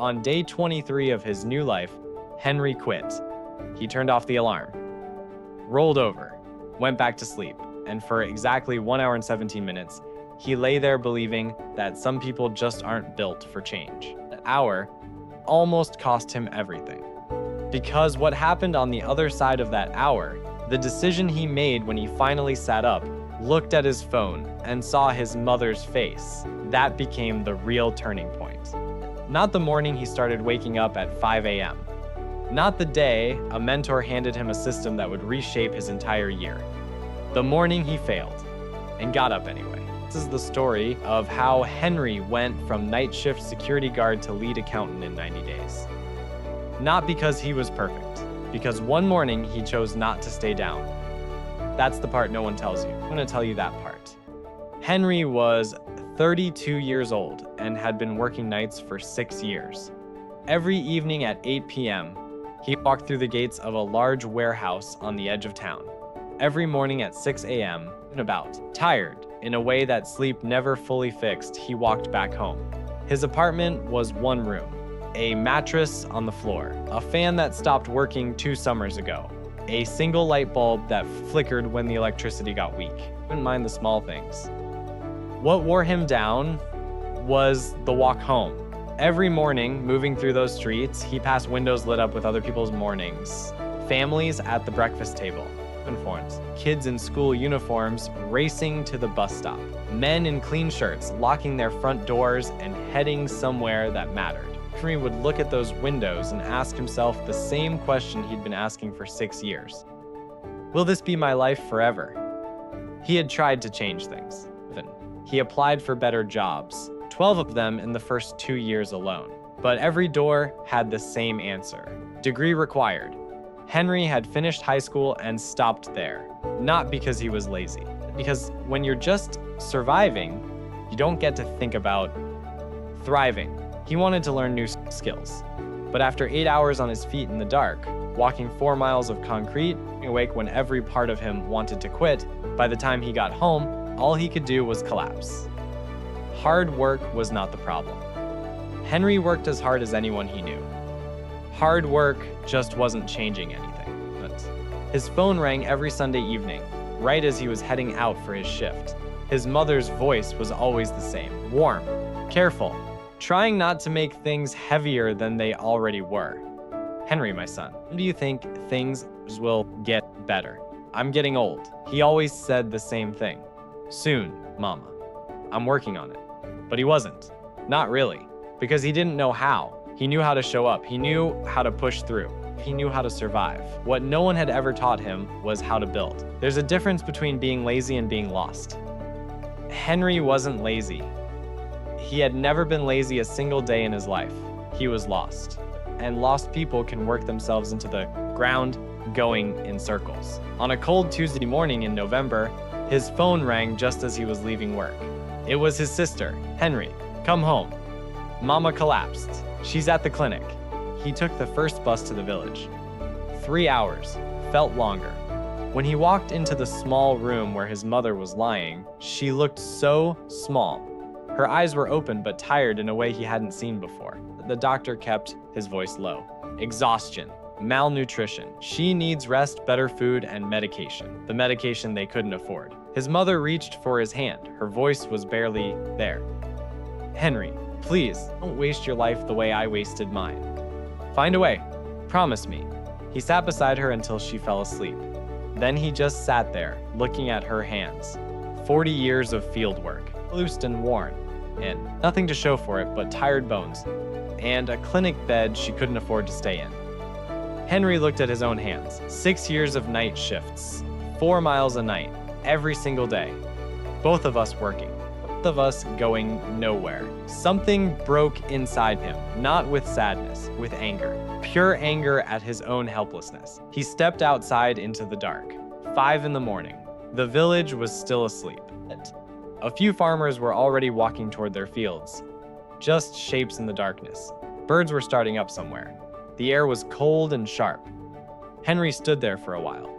on day 23 of his new life, Henry quit. He turned off the alarm, rolled over, went back to sleep, and for exactly 1 hour and 17 minutes, he lay there believing that some people just aren't built for change. That hour almost cost him everything. Because what happened on the other side of that hour, the decision he made when he finally sat up, looked at his phone, and saw his mother's face, that became the real turning point. Not the morning he started waking up at 5 a.m. Not the day a mentor handed him a system that would reshape his entire year. The morning he failed and got up anyway. This is the story of how Henry went from night shift security guard to lead accountant in 90 days. Not because he was perfect, because one morning he chose not to stay down. That's the part no one tells you. I'm going to tell you that part. Henry was 32 years old and had been working nights for 6 years. Every evening at 8 p.m., he walked through the gates of a large warehouse on the edge of town. Every morning at 6 a.m., and about, tired, in a way that sleep never fully fixed, he walked back home. His apartment was one room, a mattress on the floor, a fan that stopped working 2 summers ago, a single light bulb that flickered when the electricity got weak. Couldn't mind the small things. What wore him down was the walk home. Every morning, moving through those streets, he passed windows lit up with other people's mornings, families at the breakfast table, uniforms, kids in school uniforms racing to the bus stop, men in clean shirts locking their front doors and heading somewhere that mattered. Henry would look at those windows and ask himself the same question he'd been asking for 6 years. Will this be my life forever? He had tried to change things. He applied for better jobs, 12 of them in the first 2 years alone. But every door had the same answer. Degree required. Henry had finished high school and stopped there. Not because he was lazy. Because when you're just surviving, you don't get to think about thriving. He wanted to learn new skills. But after 8 hours on his feet in the dark, walking 4 miles of concrete, awake when every part of him wanted to quit, by the time he got home, all he could do was collapse. Hard work was not the problem. Henry worked as hard as anyone he knew. Hard work just wasn't changing anything. But his phone rang every Sunday evening, right as he was heading out for his shift. His mother's voice was always the same, warm, careful, trying not to make things heavier than they already were. Henry, my son, when do you think things will get better? I'm getting old. He always said the same thing. Soon, Mama. I'm working on it. But he wasn't. Not really. Because he didn't know how. He knew how to show up. He knew how to push through. He knew how to survive. What no one had ever taught him was how to build. There's a difference between being lazy and being lost. Henry wasn't lazy. He had never been lazy a single day in his life. He was lost. And lost people can work themselves into the ground going in circles. On a cold Tuesday morning in November, his phone rang just as he was leaving work. It was his sister, Henry. Come home. Mama collapsed. She's at the clinic. He took the first bus to the village. 3 hours. Felt longer. When he walked into the small room where his mother was lying, she looked so small. Her eyes were open but tired in a way he hadn't seen before. The doctor kept his voice low. Exhaustion. Malnutrition. She needs rest, better food, and medication. The medication they couldn't afford. His mother reached for his hand. Her voice was barely there. Henry, please, don't waste your life the way I wasted mine. Find a way. Promise me. He sat beside her until she fell asleep. Then he just sat there, looking at her hands. 40 years of field work, loosed and worn, and nothing to show for it but tired bones, and a clinic bed she couldn't afford to stay in. Henry looked at his own hands. 6 years of night shifts, 4 miles a night, every single day. Both of us working, both of us going nowhere. Something broke inside him, not with sadness, with anger. Pure anger at his own helplessness. He stepped outside into the dark. 5 in the morning. The village was still asleep. A few farmers were already walking toward their fields, just shapes in the darkness. Birds were starting up somewhere. The air was cold and sharp. Henry stood there for a while.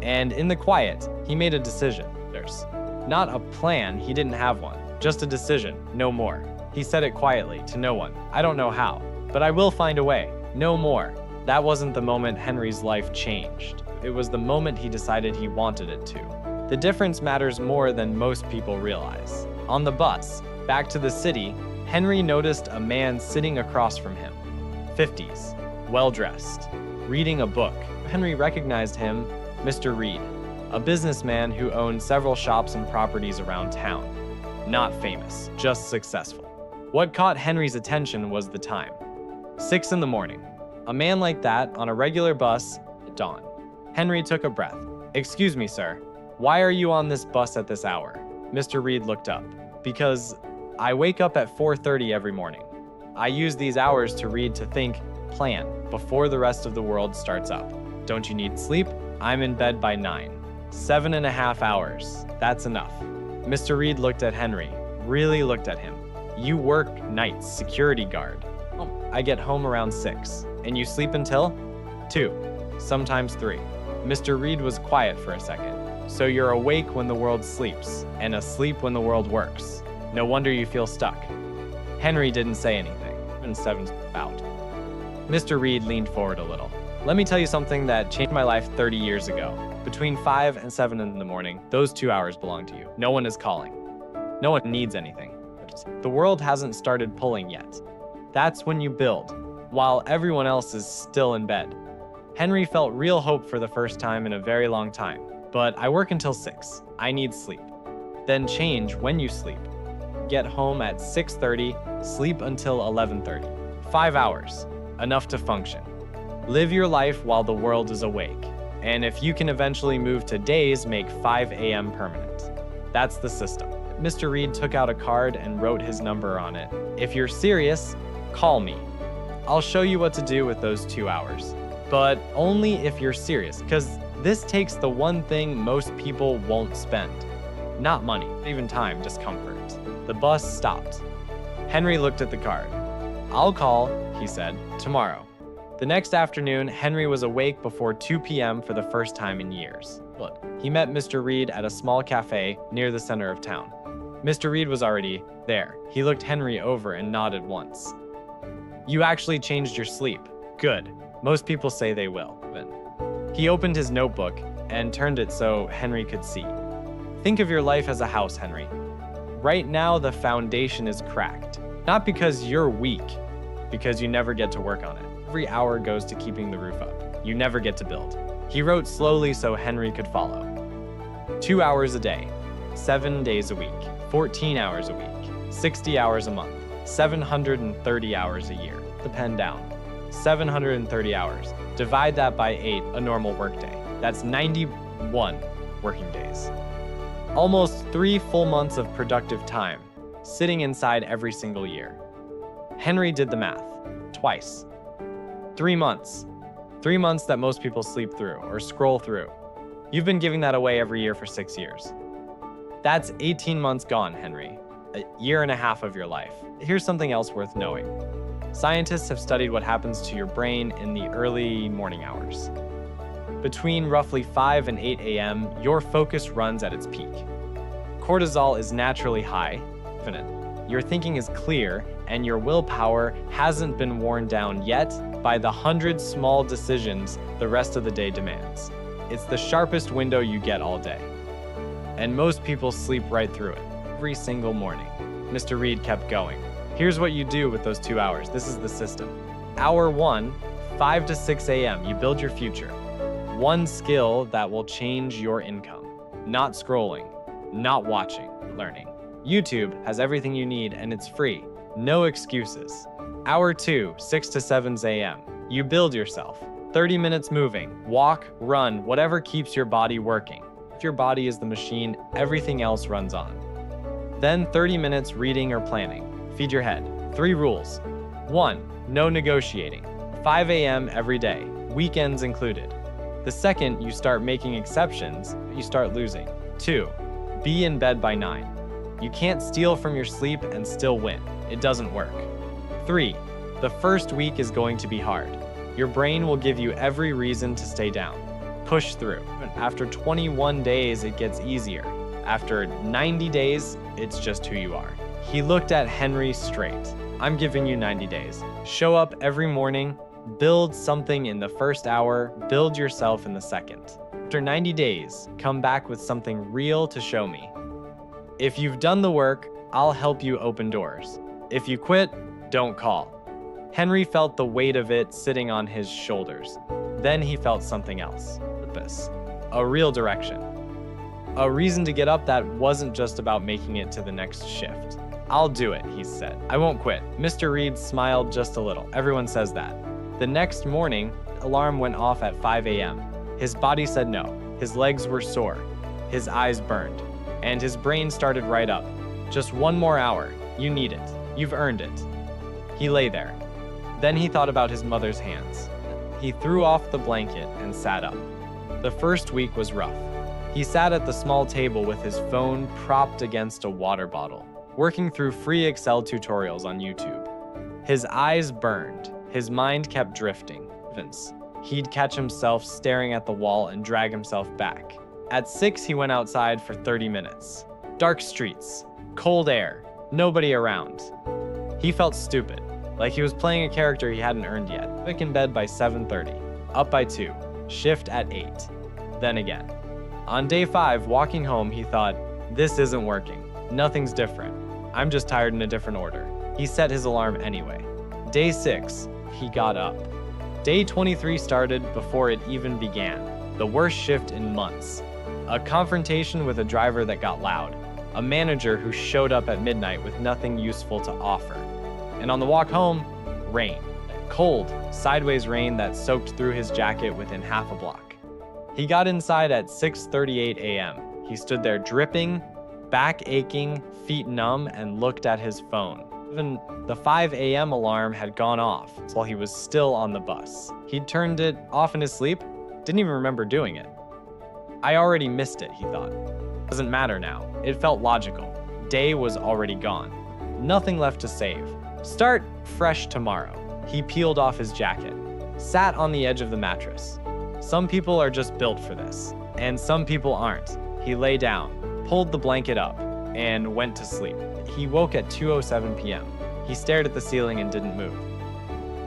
And in the quiet, he made a decision. There's not a plan, he didn't have one. Just a decision, no more. He said it quietly, to no one. I don't know how, but I will find a way. No more. That wasn't the moment Henry's life changed. It was the moment he decided he wanted it to. The difference matters more than most people realize. On the bus, back to the city, Henry noticed a man sitting across from him. 50s, well-dressed, reading a book. Henry recognized him, Mr. Reed, a businessman who owned several shops and properties around town. Not famous, just successful. What caught Henry's attention was the time. 6 in the morning. A man like that on a regular bus at dawn. Henry took a breath. Excuse me, sir. Why are you on this bus at this hour? Mr. Reed looked up. Because I wake up at 4:30 every morning. I use these hours to read, to think, plan, before the rest of the world starts up. Don't you need sleep? I'm in bed by 9. 7.5 hours. That's enough. Mr. Reed looked at Henry, really looked at him. You work nights, security guard. I get home around 6. And you sleep until? 2. Sometimes 3. Mr. Reed was quiet for a second. So you're awake when the world sleeps, and asleep when the world works. No wonder you feel stuck. Henry didn't say anything, and 7's out. Mr. Reed leaned forward a little. Let me tell you something that changed my life 30 years ago. Between 5 and 7 in the morning, those 2 hours belong to you. No one is calling. No one needs anything. The world hasn't started pulling yet. That's when you build, while everyone else is still in bed. Henry felt real hope for the first time in a very long time. But I work until 6. I need sleep. Then change when you sleep. Get home at 6:30, sleep until 11:30. 5 hours, enough to function. Live your life while the world is awake. And if you can eventually move to days, make 5 a.m. permanent. That's the system. Mr. Reed took out a card and wrote his number on it. If you're serious, call me. I'll show you what to do with those 2 hours. But only if you're serious, because this takes the one thing most people won't spend. Not money, not even time, just comfort. The bus stopped. Henry looked at the card. I'll call, he said, tomorrow. The next afternoon, Henry was awake before 2 p.m. for the first time in years. Look, he met Mr. Reed at a small cafe near the center of town. Mr. Reed was already there. He looked Henry over and nodded once. You actually changed your sleep. Good. Most people say they will. He opened his notebook and turned it so Henry could see. Think of your life as a house, Henry. Right now, the foundation is cracked. Not because you're weak, because you never get to work on it. Every hour goes to keeping the roof up. You never get to build. He wrote slowly so Henry could follow. 2 hours a day, 7 days a week, 14 hours a week, 60 hours a month, 730 hours a year. The pen down. 730 hours. Divide that by 8, a normal workday. That's 91 working days. Almost 3 full months of productive time, sitting inside every single year. Henry did the math, twice. 3 months. 3 months that most people sleep through or scroll through. You've been giving that away every year for 6 years. That's 18 months gone, Henry. A year and a half of your life. Here's something else worth knowing. Scientists have studied what happens to your brain in the early morning hours. Between roughly 5 and 8 a.m., your focus runs at its peak. Cortisol is naturally high, infinite. Your thinking is clear, and your willpower hasn't been worn down yet by the 100 small decisions the rest of the day demands. It's the sharpest window you get all day. And most people sleep right through it, every single morning. Mr. Reed kept going. Here's what you do with those 2 hours. This is the system. Hour 1, 5 to 6 a.m., you build your future. One skill that will change your income. Not scrolling, not watching, learning. YouTube has everything you need and it's free. No excuses. Hour 2, 6 to 7 a.m., you build yourself. 30 minutes moving, walk, run, whatever keeps your body working. If your body is the machine, everything else runs on. Then 30 minutes reading or planning. Feed your head. 3 rules. 1, no negotiating. 5 a.m. every day, weekends included. The second you start making exceptions, you start losing. 2, be in bed by 9. You can't steal from your sleep and still win. It doesn't work. 3, the first week is going to be hard. Your brain will give you every reason to stay down. Push through. After 21 days, it gets easier. After 90 days, it's just who you are. He looked at Henry straight. I'm giving you 90 days. Show up every morning, build something in the first hour, build yourself in the second. After 90 days, come back with something real to show me. If you've done the work, I'll help you open doors. If you quit, don't call. Henry felt the weight of it sitting on his shoulders. Then he felt something else. Purpose. A real direction. A reason to get up that wasn't just about making it to the next shift. I'll do it, he said. I won't quit. Mr. Reed smiled just a little. Everyone says that. The next morning, alarm went off at 5 a.m. His body said no. His legs were sore. His eyes burned. And his brain started right up. Just one more hour. You need it. You've earned it. He lay there. Then he thought about his mother's hands. He threw off the blanket and sat up. The first week was rough. He sat at the small table with his phone propped against a water bottle, working through free Excel tutorials on YouTube. His eyes burned. His mind kept drifting. He'd catch himself staring at the wall and drag himself back. At 6, he went outside for 30 minutes. Dark streets, cold air, nobody around. He felt stupid, like he was playing a character he hadn't earned yet. Back in bed by 7:30, up by 2, shift at 8, then again. On day 5, walking home, he thought, this isn't working. Nothing's different. I'm just tired in a different order. He set his alarm anyway. Day 6, he got up. Day 23 started before it even began. The worst shift in months. A confrontation with a driver that got loud. A manager who showed up at midnight with nothing useful to offer. And on the walk home, rain. Cold, sideways rain that soaked through his jacket within half a block. He got inside at 6:38 a.m. He stood there dripping, back aching, feet numb, and looked at his phone. Even the 5 a.m. alarm had gone off while he was still on the bus. He'd turned it off in his sleep, didn't even remember doing it. I already missed it, he thought. Doesn't matter now. It felt logical. Day was already gone. Nothing left to save. Start fresh tomorrow. He peeled off his jacket, sat on the edge of the mattress. Some people are just built for this, and some people aren't. He lay down, pulled the blanket up, and went to sleep. He woke at 2:07 p.m. He stared at the ceiling and didn't move.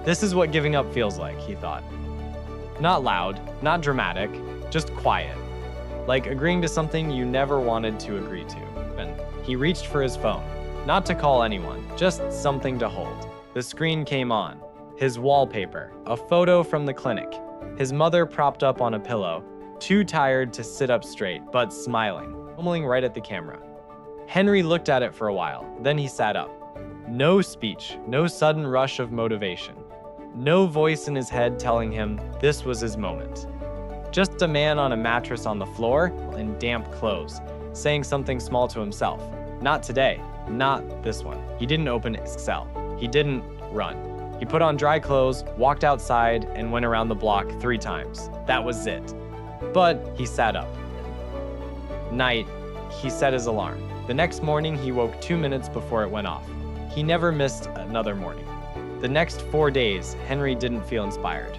This is what giving up feels like, he thought. Not loud, not dramatic, just quiet. Like agreeing to something you never wanted to agree to. And he reached for his phone, not to call anyone, just something to hold. The screen came on. His wallpaper, a photo from the clinic. His mother propped up on a pillow, too tired to sit up straight, but smiling, fumbling right at the camera. Henry looked at it for a while, then he sat up. No speech, no sudden rush of motivation. No voice in his head telling him this was his moment. Just a man on a mattress on the floor in damp clothes, saying something small to himself. Not today, not this one. He didn't open Excel. He didn't run. He put on dry clothes, walked outside, and went around the block 3 times. That was it. But he sat up. Night, he set his alarm. The next morning, he woke 2 minutes before it went off. He never missed another morning. The next 4 days, Henry didn't feel inspired.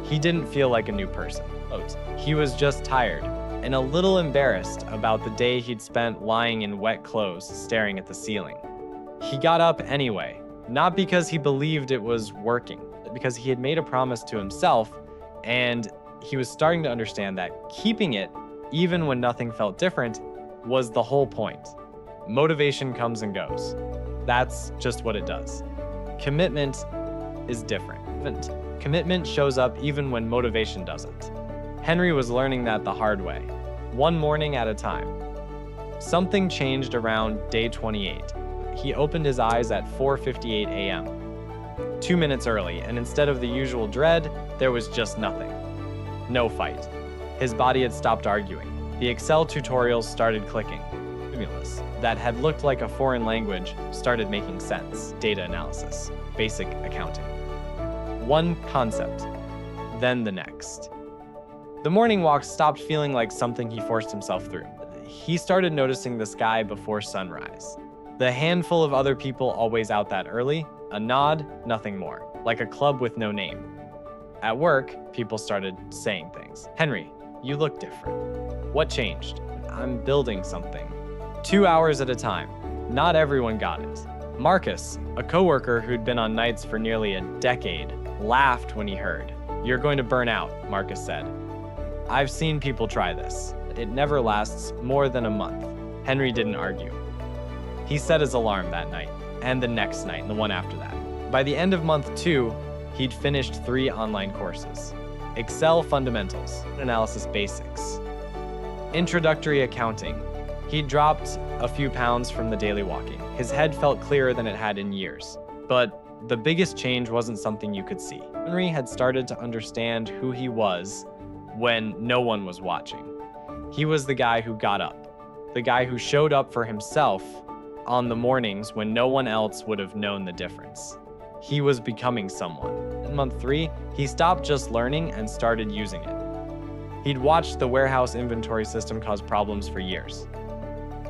He didn't feel like a new person. He was just tired and a little embarrassed about the day he'd spent lying in wet clothes staring at the ceiling. He got up anyway, not because he believed it was working, but because he had made a promise to himself, and he was starting to understand that keeping it, even when nothing felt different, was the whole point. Motivation comes and goes. That's just what it does. Commitment is different. Commitment shows up even when motivation doesn't. Henry was learning that the hard way, one morning at a time. Something changed around day 28. He opened his eyes at 4:58 a.m. 2 minutes early, and instead of the usual dread, there was just nothing. No fight. His body had stopped arguing. The Excel tutorials started clicking. Stimulus that had looked like a foreign language started making sense. Data analysis, basic accounting. One concept, then the next. The morning walk stopped feeling like something he forced himself through. He started noticing the sky before sunrise. The handful of other people always out that early, a nod, nothing more, like a club with no name. At work, people started saying things. Henry, you look different. What changed? I'm building something. 2 hours at a time. not everyone got it. Marcus, a coworker who'd been on nights for nearly a decade, laughed when he heard. "You're going to burn out," Marcus said. "I've seen people try this. It never lasts more than a month." Henry didn't argue. He set his alarm that night, and the next night, and the one after that. By the end of month 2, he'd finished 3 online courses: Excel Fundamentals, Analysis Basics, Introductory Accounting. He'd dropped a few pounds from the daily walking. His head felt clearer than it had in years. But the biggest change wasn't something you could see. Henry had started to understand who he was when no one was watching. He was the guy who got up, the guy who showed up for himself on the mornings when no one else would have known the difference. He was becoming someone. In month 3, he stopped just learning and started using it. He'd watched the warehouse inventory system cause problems for years.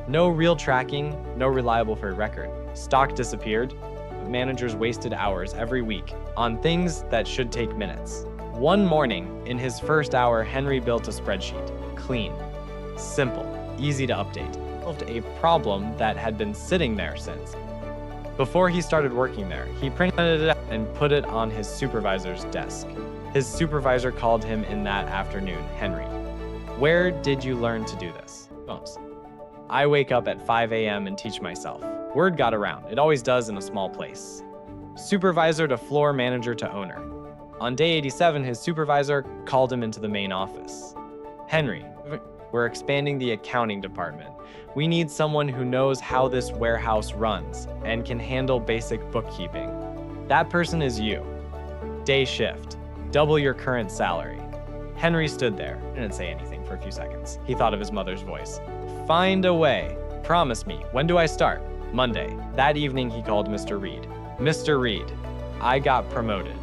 No real tracking, no reliable record. Stock disappeared, but managers wasted hours every week on things that should take minutes. One morning, in his first hour, Henry built a spreadsheet. Clean, simple, easy to update. Solved a problem that had been sitting there since. Before he started working there, he printed it out and put it on his supervisor's desk. His supervisor called him in that afternoon. "Henry, where did you learn to do this?" "Most. I wake up at 5 a.m. and teach myself." Word got around. It always does in a small place. Supervisor to floor manager to owner. On day 87, his supervisor called him into the main office. "Henry, we're expanding the accounting department. We need someone who knows how this warehouse runs and can handle basic bookkeeping. That person is you. Day shift. Double your current salary." Henry stood there. Didn't say anything for a few seconds. He thought of his mother's voice. "Find a way. Promise me. When do I start?" "Monday." That evening, he called Mr. Reed. "Mr. Reed, I got promoted.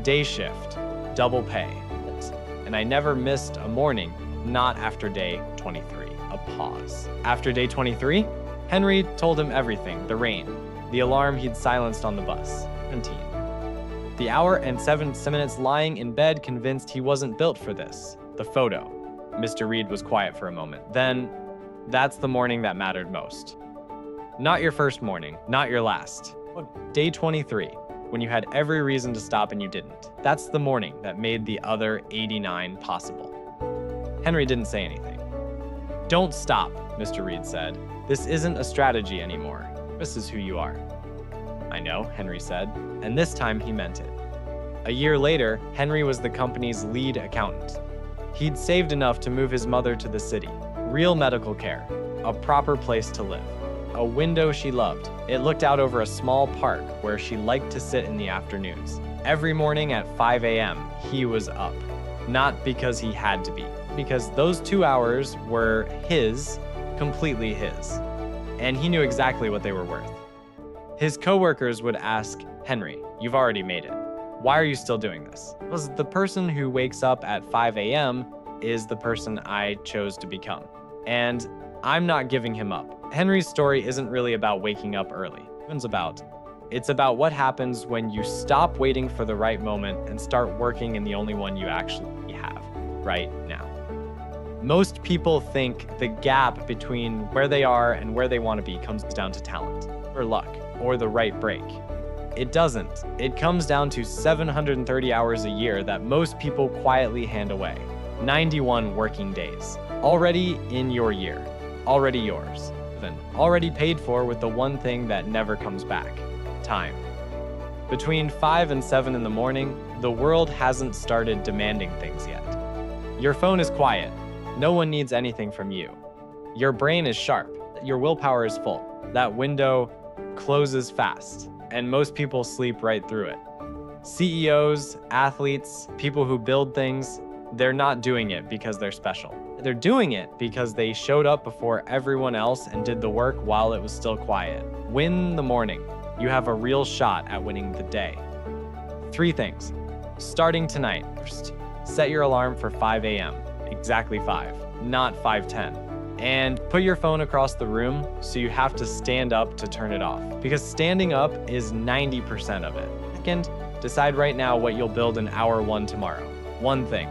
Day shift. Double pay. And I never missed a morning, not after day 23. A pause. After day 23, Henry told him everything. The rain, the alarm he'd silenced on the bus. 17. The hour and 7 minutes lying in bed convinced he wasn't built for this. The photo. Mr. Reed was quiet for a moment. Then, that's the morning that mattered most. Not your first morning, not your last. Day 23, when you had every reason to stop and you didn't. That's the morning that made the other 89 possible. Henry didn't say anything. "Don't stop," Mr. Reed said. "This isn't a strategy anymore. This is who you are." "I know," Henry said, and this time he meant it. A year later, Henry was the company's lead accountant. He'd saved enough to move his mother to the city. Real medical care, a proper place to live, a window she loved. It looked out over a small park where she liked to sit in the afternoons. Every morning at 5 a.m., he was up. Not because he had to be, because those 2 hours were his, completely his. And he knew exactly what they were worth. His coworkers would ask, "Henry, you've already made it. Why are you still doing this?" Because the person who wakes up at 5 a.m. is the person I chose to become. And I'm not giving him up. Henry's story isn't really about waking up early. It's about what happens when you stop waiting for the right moment and start working in the only one you actually have right now. Most people think the gap between where they are and where they want to be comes down to talent, or luck, or the right break. It doesn't. It comes down to 730 hours a year that most people quietly hand away. 91 working days. Already in your year. Already yours. Already paid for with the one thing that never comes back. Time. Between 5 and 7 in the morning, the world hasn't started demanding things yet. Your phone is quiet. No one needs anything from you. Your brain is sharp. Your willpower is full. That window closes fast, and most people sleep right through it. CEOs, athletes, people who build things, they're not doing it because they're special. They're doing it because they showed up before everyone else and did the work while it was still quiet. Win the morning. You have a real shot at winning the day. 3 things. Starting tonight. First, set your alarm for 5 a.m. Exactly 5, not 5:10. And put your phone across the room so you have to stand up to turn it off, because standing up is 90% of it. Second, decide right now what you'll build in hour 1 tomorrow. 1 thing,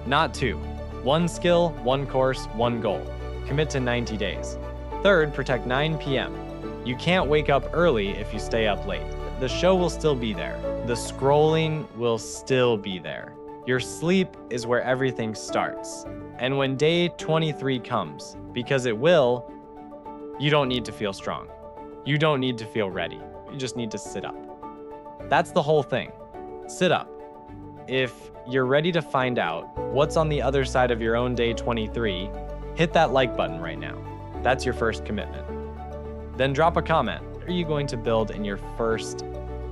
not 2. 1 skill, 1 course, 1 goal. Commit to 90 days. Third, protect 9 p.m. You can't wake up early if you stay up late. The show will still be there. The scrolling will still be there. Your sleep is where everything starts. And when day 23 comes, because it will, you don't need to feel strong. You don't need to feel ready. You just need to sit up. That's the whole thing. Sit up. If you're ready to find out what's on the other side of your own day 23, hit that like button right now. That's your first commitment. Then drop a comment. What are you going to build in your first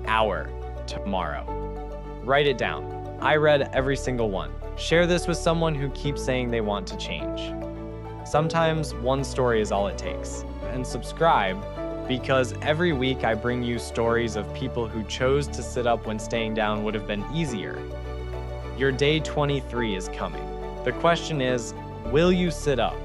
hour tomorrow? Write it down. I read every single one. Share this with someone who keeps saying they want to change. Sometimes one story is all it takes. And subscribe, because every week I bring you stories of people who chose to sit up when staying down would have been easier. Your day 23 is coming. The question is, will you sit up?